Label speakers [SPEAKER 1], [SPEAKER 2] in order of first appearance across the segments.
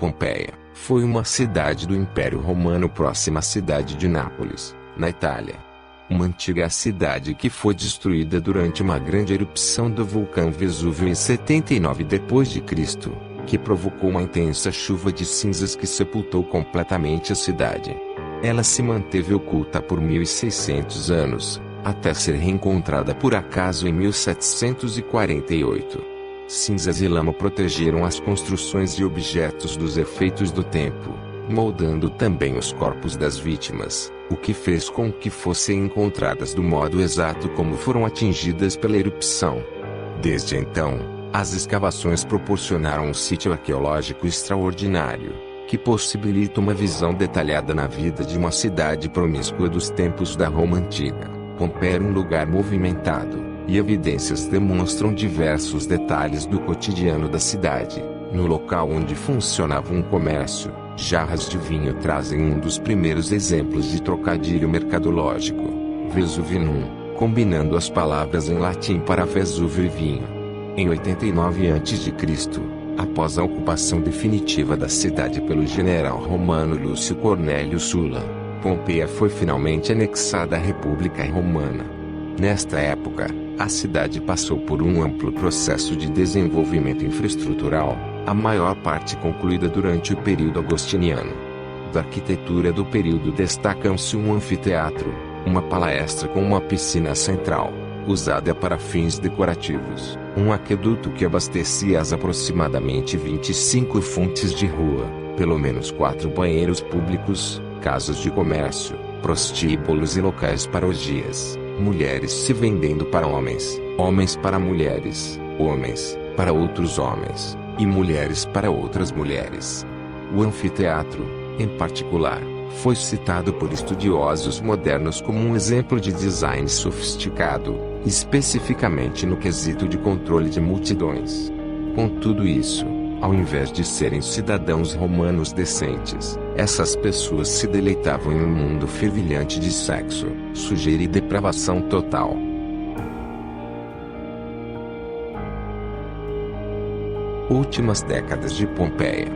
[SPEAKER 1] Pompeia foi uma cidade do Império Romano próxima à cidade de Nápoles, na Itália. Uma antiga cidade que foi destruída durante uma grande erupção do vulcão Vesúvio em 79 d.C., que provocou uma intensa chuva de cinzas que sepultou completamente a cidade. Ela se manteve oculta por 1.600 anos, até ser reencontrada por acaso em 1748. Cinzas e lama protegeram as construções e objetos dos efeitos do tempo, moldando também os corpos das vítimas, o que fez com que fossem encontradas do modo exato como foram atingidas pela erupção. Desde então, as escavações proporcionaram um sítio arqueológico extraordinário, que possibilita uma visão detalhada na vida de uma cidade promíscua dos tempos da Roma Antiga. Pompeia era um lugar movimentado, e evidências demonstram diversos detalhes do cotidiano da cidade. No local onde funcionava um comércio, jarras de vinho trazem um dos primeiros exemplos de trocadilho mercadológico, Vesuvinum, combinando as palavras em latim para Vesúvio e vinho. Em 89 a.C., após a ocupação definitiva da cidade pelo general romano Lúcio Cornélio Sulla, Pompeia foi finalmente anexada à República Romana. Nesta época, a cidade passou por um amplo processo de desenvolvimento infraestrutural, a maior parte concluída durante o período agostiniano. Da arquitetura do período destacam-se um anfiteatro, uma palestra com uma piscina central, usada para fins decorativos, um aqueduto que abastecia as aproximadamente 25 fontes de rua, pelo menos 4 banheiros públicos, casas de comércio, prostíbulos e locais para orgias, mulheres se vendendo para homens, homens para mulheres, homens para outros homens, e mulheres para outras mulheres. O anfiteatro, em particular, foi citado por estudiosos modernos como um exemplo de design sofisticado, especificamente no quesito de controle de multidões. Com tudo isso, ao invés de serem cidadãos romanos decentes, essas pessoas se deleitavam em um mundo fervilhante de sexo, sujeira e depravação total. Últimas décadas de Pompeia.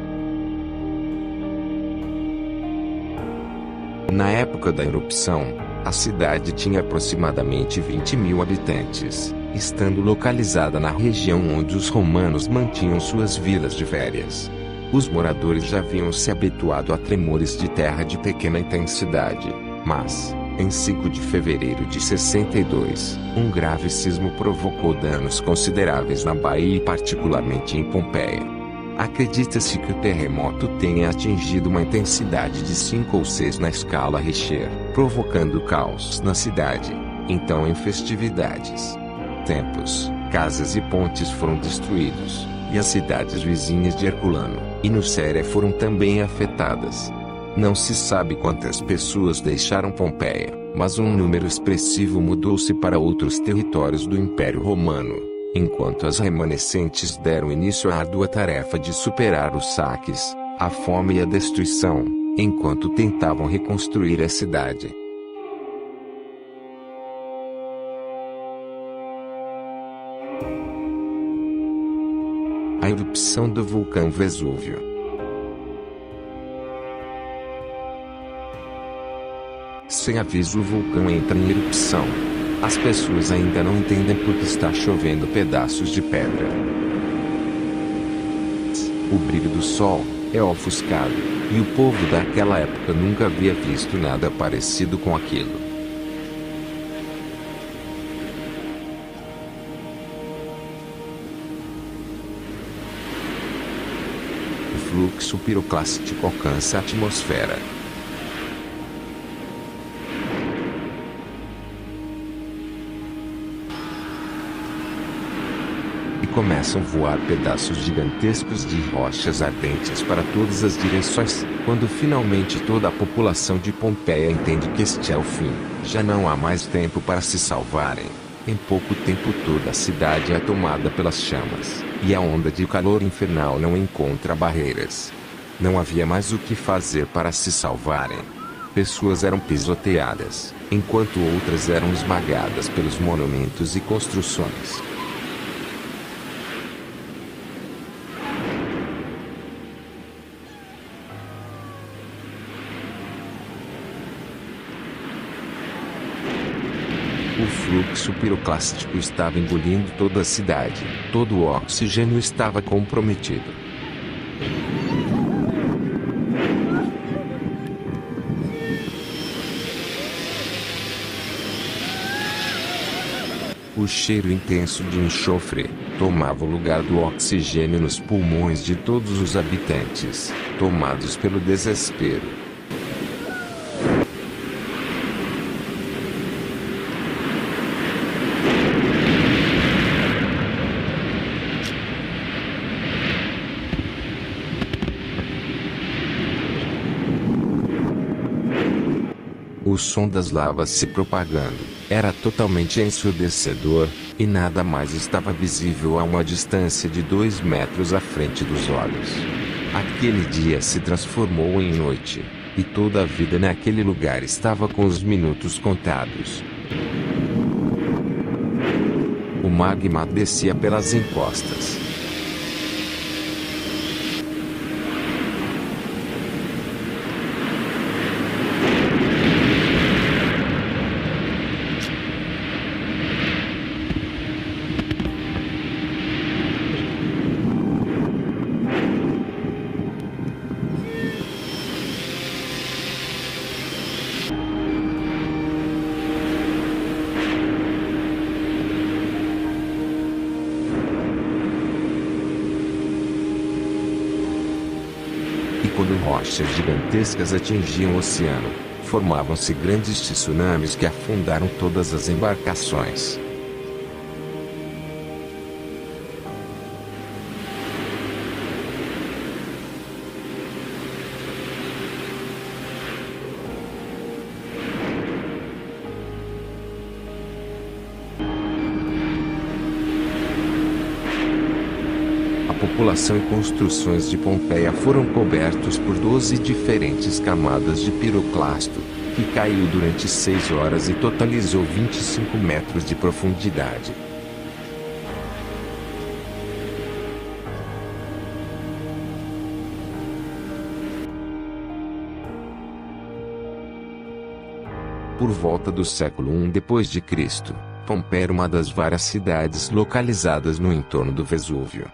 [SPEAKER 1] Na época da erupção, a cidade tinha aproximadamente 20.000 habitantes, estando localizada na região onde os romanos mantinham suas vilas de férias. Os moradores já haviam se habituado a tremores de terra de pequena intensidade, mas, em 5 de fevereiro de 62, um grave sismo provocou danos consideráveis na Bahia e particularmente em Pompeia. Acredita-se que o terremoto tenha atingido uma intensidade de 5 ou 6 na escala Richter, provocando caos na cidade, então em festividades. Templos, casas e pontes foram destruídos, e as cidades vizinhas de Herculano e Nucéria foram também afetadas. Não se sabe quantas pessoas deixaram Pompeia, mas um número expressivo mudou-se para outros territórios do Império Romano, enquanto as remanescentes deram início à árdua tarefa de superar os saques, a fome e a destruição, enquanto tentavam reconstruir a cidade. A erupção do vulcão Vesúvio. Sem aviso, o vulcão entra em erupção. As pessoas ainda não entendem porque está chovendo pedaços de pedra. O brilho do sol é ofuscado, e o povo daquela época nunca havia visto nada parecido com aquilo. O fluxo piroclástico alcança a atmosfera. Começam a voar pedaços gigantescos de rochas ardentes para todas as direções. Quando finalmente toda a população de Pompeia entende que este é o fim, já não há mais tempo para se salvarem. Em pouco tempo toda a cidade é tomada pelas chamas, e a onda de calor infernal não encontra barreiras. Não havia mais o que fazer para se salvarem. Pessoas eram pisoteadas, enquanto outras eram esmagadas pelos monumentos e construções. O fluxo piroclástico estava engolindo toda a cidade. Todo o oxigênio estava comprometido. O cheiro intenso de enxofre tomava o lugar do oxigênio nos pulmões de todos os habitantes, tomados pelo desespero. O som das lavas se propagando era totalmente ensurdecedor, e nada mais estava visível a uma distância de 2 metros à frente dos olhos. Aquele dia se transformou em noite, e toda a vida naquele lugar estava com os minutos contados. O magma descia pelas encostas. E quando rochas gigantescas atingiam o oceano, formavam-se grandes tsunamis que afundaram todas as embarcações. A população e construções de Pompeia foram cobertos por 12 diferentes camadas de piroclasto, que caiu durante 6 horas e totalizou 25 metros de profundidade. Por volta do século I d.C., Pompeia era uma das várias cidades localizadas no entorno do Vesúvio.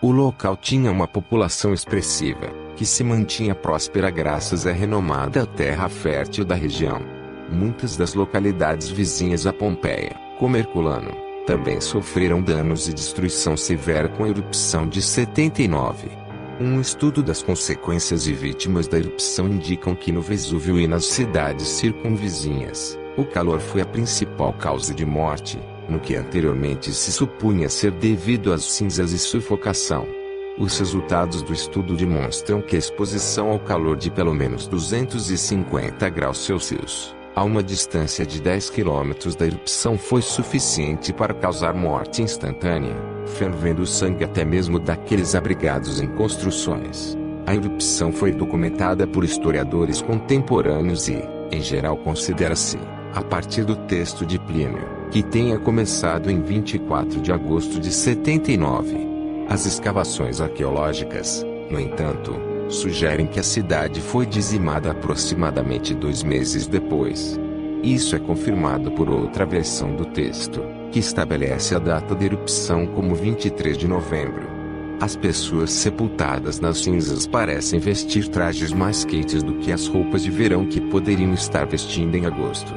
[SPEAKER 1] O local tinha uma população expressiva, que se mantinha próspera graças à renomada terra fértil da região. Muitas das localidades vizinhas a Pompeia, como Herculano, também sofreram danos e destruição severa com a erupção de 79. Um estudo das consequências e vítimas da erupção indicam que no Vesúvio e nas cidades circunvizinhas, o calor foi a principal causa de morte, no que anteriormente se supunha ser devido às cinzas e sufocação. Os resultados do estudo demonstram que a exposição ao calor de pelo menos 250 graus Celsius, a uma distância de 10 quilômetros da erupção, foi suficiente para causar morte instantânea, fervendo o sangue até mesmo daqueles abrigados em construções. A erupção foi documentada por historiadores contemporâneos e, em geral, considera-se, a partir do texto de Plínio, que tenha começado em 24 de agosto de 79. As escavações arqueológicas, no entanto, sugerem que a cidade foi dizimada aproximadamente 2 meses depois. Isso é confirmado por outra versão do texto, que estabelece a data da erupção como 23 de novembro. As pessoas sepultadas nas cinzas parecem vestir trajes mais quentes do que as roupas de verão que poderiam estar vestindo em agosto.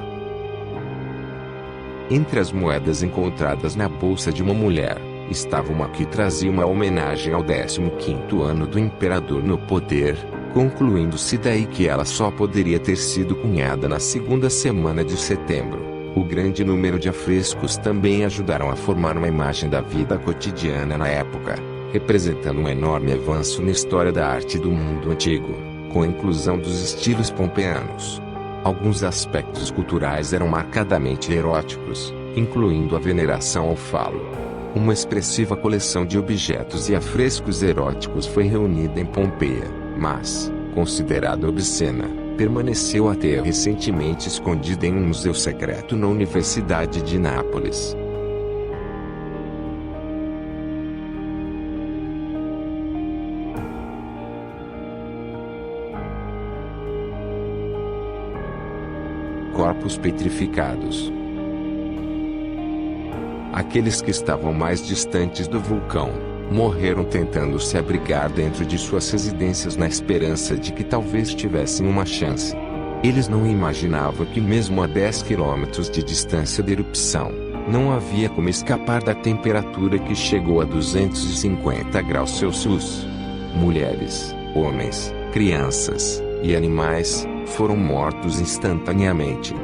[SPEAKER 1] Entre as moedas encontradas na bolsa de uma mulher, estava uma que trazia uma homenagem ao 15º ano do imperador no poder, concluindo-se daí que ela só poderia ter sido cunhada na segunda semana de setembro. O grande número de afrescos também ajudaram a formar uma imagem da vida cotidiana na época, representando um enorme avanço na história da arte do mundo antigo, com a inclusão dos estilos pompeanos. Alguns aspectos culturais eram marcadamente eróticos, incluindo a veneração ao falo. Uma expressiva coleção de objetos e afrescos eróticos foi reunida em Pompeia, mas, considerada obscena, permaneceu até recentemente escondida em um museu secreto na Universidade de Nápoles. Corpos petrificados. Aqueles que estavam mais distantes do vulcão morreram tentando se abrigar dentro de suas residências na esperança de que talvez tivessem uma chance. Eles não imaginavam que mesmo a 10 quilômetros de distância da erupção, não havia como escapar da temperatura que chegou a 250 graus Celsius. Mulheres, homens, crianças e animais foram mortos instantaneamente.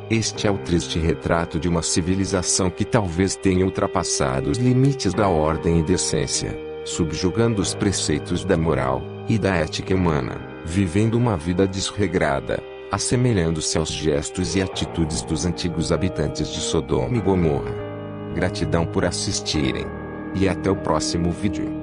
[SPEAKER 1] Este é o triste retrato de uma civilização que talvez tenha ultrapassado os limites da ordem e decência, subjugando os preceitos da moral e da ética humana, vivendo uma vida desregrada, assemelhando-se aos gestos e atitudes dos antigos habitantes de Sodoma e Gomorra. Gratidão por assistirem. E até o próximo vídeo.